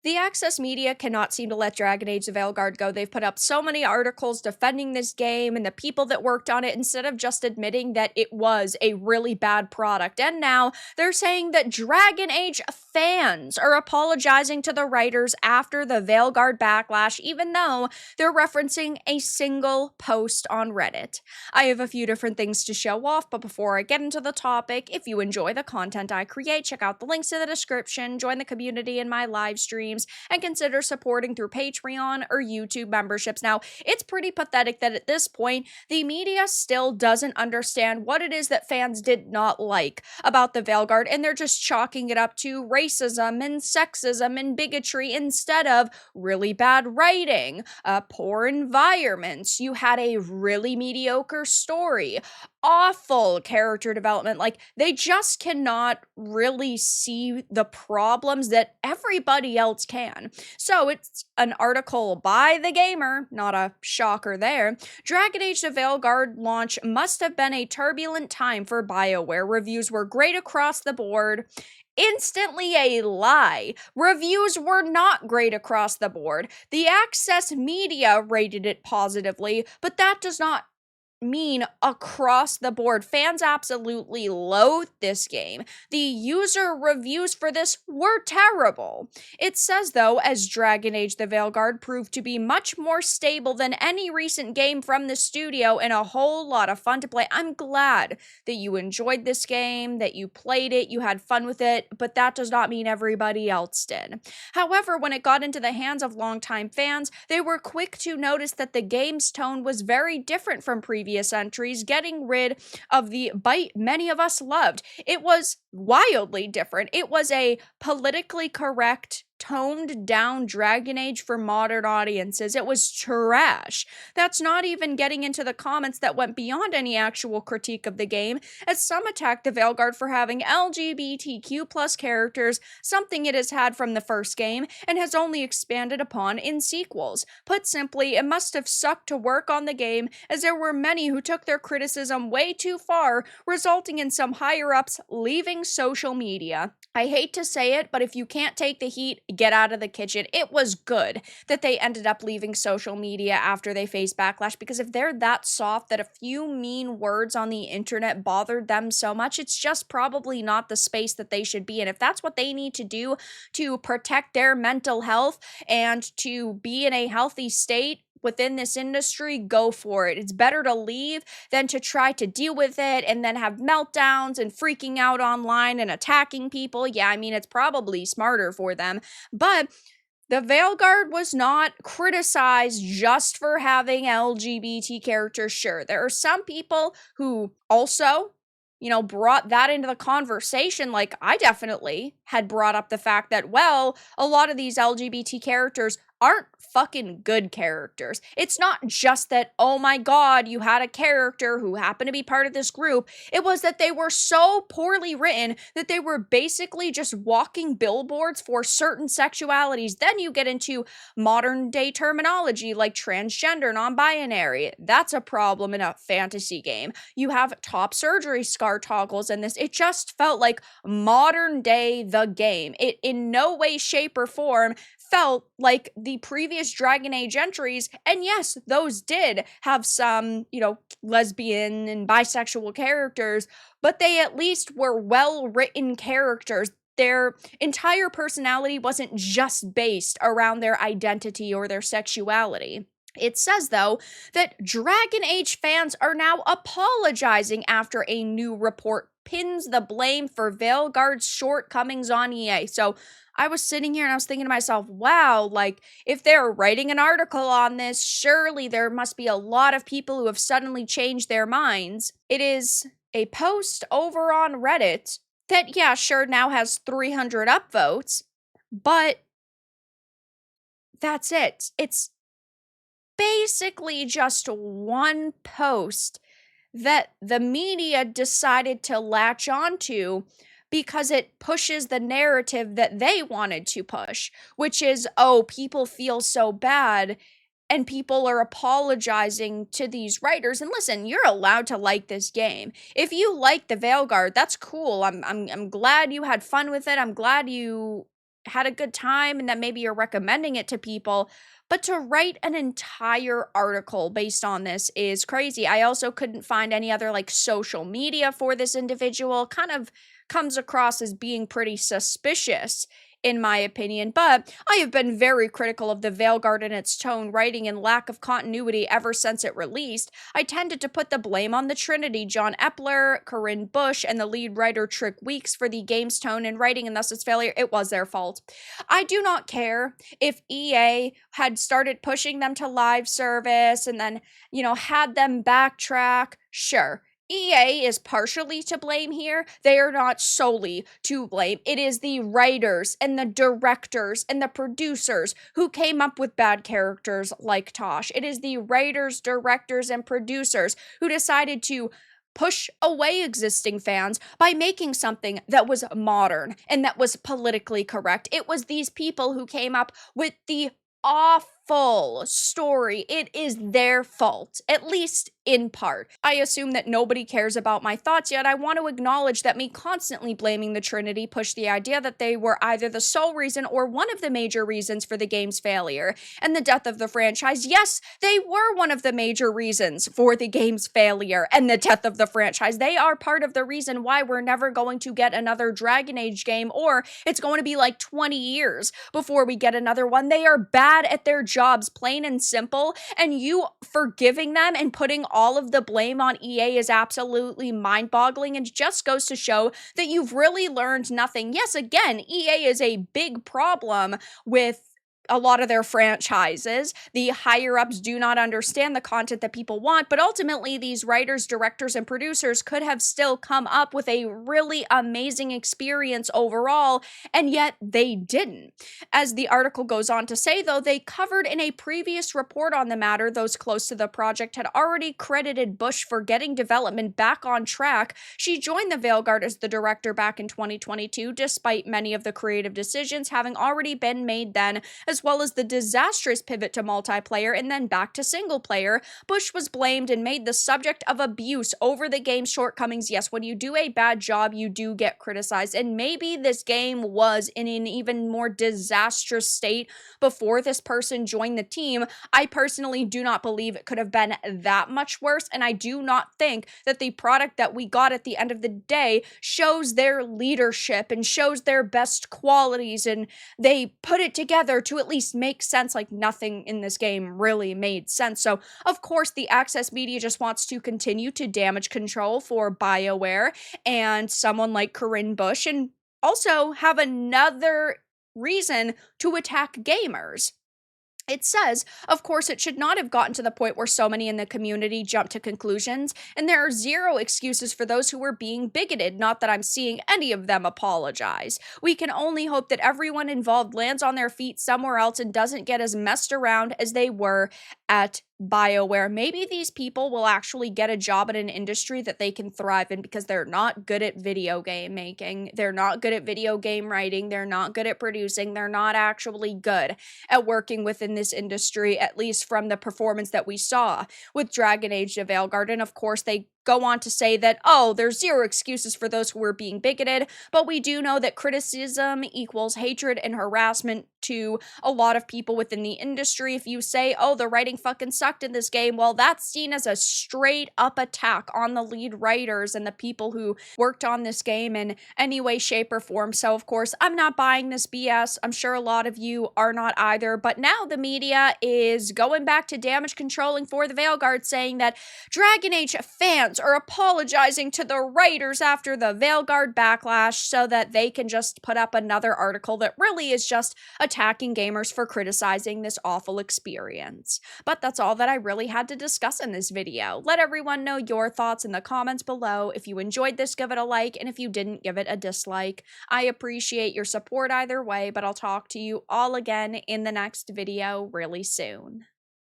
The Access media cannot seem to let Dragon Age The Veilguard go. They've put up so many articles defending this game and the people that worked on it instead of just admitting that it was a really bad product. And now they're saying that Dragon Age fans are apologizing to the writers after the Veilguard backlash, even though they're referencing a single post on Reddit. I have a few different things to show off, but before I get into the topic, if you enjoy the content I create, check out the links in the description, join the community in my live streams, and consider supporting through Patreon or YouTube memberships. Now, it's pretty pathetic that at this point, the media still doesn't understand what it is that fans did not like about the Veilguard, and they're just chalking it up to racism and sexism and bigotry instead of really bad writing, poor environments. You had a really mediocre story, awful character development. Like, they just cannot really see the problems that everybody else can. So it's an article by TheGamer, not a shocker there. Dragon Age The Veilguard launch must have been a turbulent time for BioWare. Reviews were great across the board. Instantly a lie. Reviews were not great across the board. The Access media rated it positively, but that does not mean across the board. Fans absolutely loathe this game. The user reviews for this were terrible. It says, though, as Dragon Age The Veilguard proved to be much more stable than any recent game from the studio and a whole lot of fun to play. I'm glad that you enjoyed this game, that you played it, you had fun with it, but that does not mean everybody else did. However, when it got into the hands of longtime fans, they were quick to notice that the game's tone was very different from previous entries, getting rid of the bite many of us loved. It was wildly different. It was a politically correct, toned down Dragon Age for modern audiences. It was trash. That's not even getting into the comments that went beyond any actual critique of the game, as some attacked the Veilguard for having LGBTQ plus characters, something it has had from the first game and has only expanded upon in sequels. Put simply, it must have sucked to work on the game, as there were many who took their criticism way too far, resulting in some higher-ups leaving social media. I hate to say it, but if you can't take the heat, get out of the kitchen. It was good that they ended up leaving social media after they faced backlash, because if they're that soft that a few mean words on the internet bothered them so much, it's just probably not the space that they should be in. If that's what they need to do to protect their mental health and to be in a healthy state within this industry, go for it. It's better to leave than to try to deal with it and then have meltdowns and freaking out online and attacking people. Yeah, I mean, it's probably smarter for them, but the Veilguard was not criticized just for having LGBT characters. Sure, there are some people who also, brought that into the conversation. Like, I definitely had brought up the fact that, well, a lot of these LGBT characters aren't fucking good characters. It's not just that, oh my god, you had a character who happened to be part of this group. It was that they were so poorly written that they were basically just walking billboards for certain sexualities. Then you get into modern day terminology like transgender, non-binary. That's a problem in a fantasy game. You have top surgery scar toggles in this. It just felt like modern day The Game. It in no way, shape, or form felt like the previous Dragon Age entries, and yes, those did have some, lesbian and bisexual characters, but they at least were well-written characters. Their entire personality wasn't just based around their identity or their sexuality. It says, though, that Dragon Age fans are now apologizing after a new report pins the blame for Veilguard's shortcomings on EA. So I was sitting here and I was thinking to myself, wow, like, if they're writing an article on this, surely there must be a lot of people who have suddenly changed their minds. It is a post over on Reddit that, yeah, sure, now has 300 upvotes, but that's it. It's basically just one post that the media decided to latch onto because it pushes the narrative that they wanted to push, which is, oh, people feel so bad and people are apologizing to these writers. And listen, you're allowed to like this game. If you like the Veilguard, that's cool. I'm glad you had fun with it. I'm glad you had a good time and that maybe you're recommending it to people. But to write an entire article based on this is crazy. I also couldn't find any other like social media for this individual. Kind of comes across as being pretty suspicious in my opinion, but I have been very critical of the Veilguard and its tone, writing, and lack of continuity ever since it released. I tended to put the blame on the Trinity, John Epler, Corinne Bush, and the lead writer Trick Weeks for the game's tone and writing, and thus its failure. It was their fault. I do not care if EA had started pushing them to live service and then, had them backtrack. Sure, EA is partially to blame here. They are not solely to blame. It is the writers and the directors and the producers who came up with bad characters like Tosh. It is the writers, directors, and producers who decided to push away existing fans by making something that was modern and that was politically correct. It was these people who came up with the awful story. It is their fault, at least in part. I assume that nobody cares about my thoughts, yet I want to acknowledge that me constantly blaming the Trinity pushed the idea that they were either the sole reason or one of the major reasons for the game's failure and the death of the franchise. Yes, they were one of the major reasons for the game's failure and the death of the franchise. They are part of the reason why we're never going to get another Dragon Age game, or it's going to be like 20 years before we get another one. They are bad at their jobs, plain and simple, and you forgiving them and putting all of the blame on EA is absolutely mind-boggling and just goes to show that you've really learned nothing. Yes, again, EA is a big problem with a lot of their franchises. The higher-ups do not understand the content that people want, but ultimately these writers, directors, and producers could have still come up with a really amazing experience overall, and yet they didn't. As the article goes on to say, though, they covered in a previous report on the matter, those close to the project had already credited Bush for getting development back on track. She joined the Veilguard as the director back in 2022, despite many of the creative decisions having already been made then, as well as the disastrous pivot to multiplayer and then back to single player. Bush was blamed and made the subject of abuse over the game's shortcomings. Yes, when you do a bad job, you do get criticized, and maybe this game was in an even more disastrous state before this person joined the team. I personally do not believe it could have been that much worse, and I do not think that the product that we got at the end of the day shows their leadership and shows their best qualities, and they put it together to at least make sense. Like, nothing in this game really made sense. So of course the Access media just wants to continue to damage control for BioWare and someone like Corinne Bush, and also have another reason to attack gamers. It says, of course, it should not have gotten to the point where so many in the community jumped to conclusions, and there are zero excuses for those who were being bigoted, not that I'm seeing any of them apologize. We can only hope that everyone involved lands on their feet somewhere else and doesn't get as messed around as they were at BioWare. Maybe these people will actually get a job in an industry that they can thrive in, because they're not good at video game making, they're not good at video game writing, they're not good at producing, they're not actually good at working within this industry, at least from the performance that we saw with Dragon Age the Veilguard. And of course they go on to say that, oh, there's zero excuses for those who are being bigoted, but we do know that criticism equals hatred and harassment to a lot of people within the industry. If you say, oh, the writing fucking sucked in this game, well, that's seen as a straight up attack on the lead writers and the people who worked on this game in any way, shape, or form. So of course, I'm not buying this BS. I'm sure a lot of you are not either, but now the media is going back to damage controlling for the Veilguard, saying that Dragon Age fans are apologizing to the writers after the Veilguard backlash so that they can just put up another article that really is just attacking gamers for criticizing this awful experience. But that's all that I really had to discuss in this video. Let everyone know your thoughts in the comments below. If you enjoyed this, give it a like, and if you didn't, give it a dislike. I appreciate your support either way, but I'll talk to you all again in the next video really soon.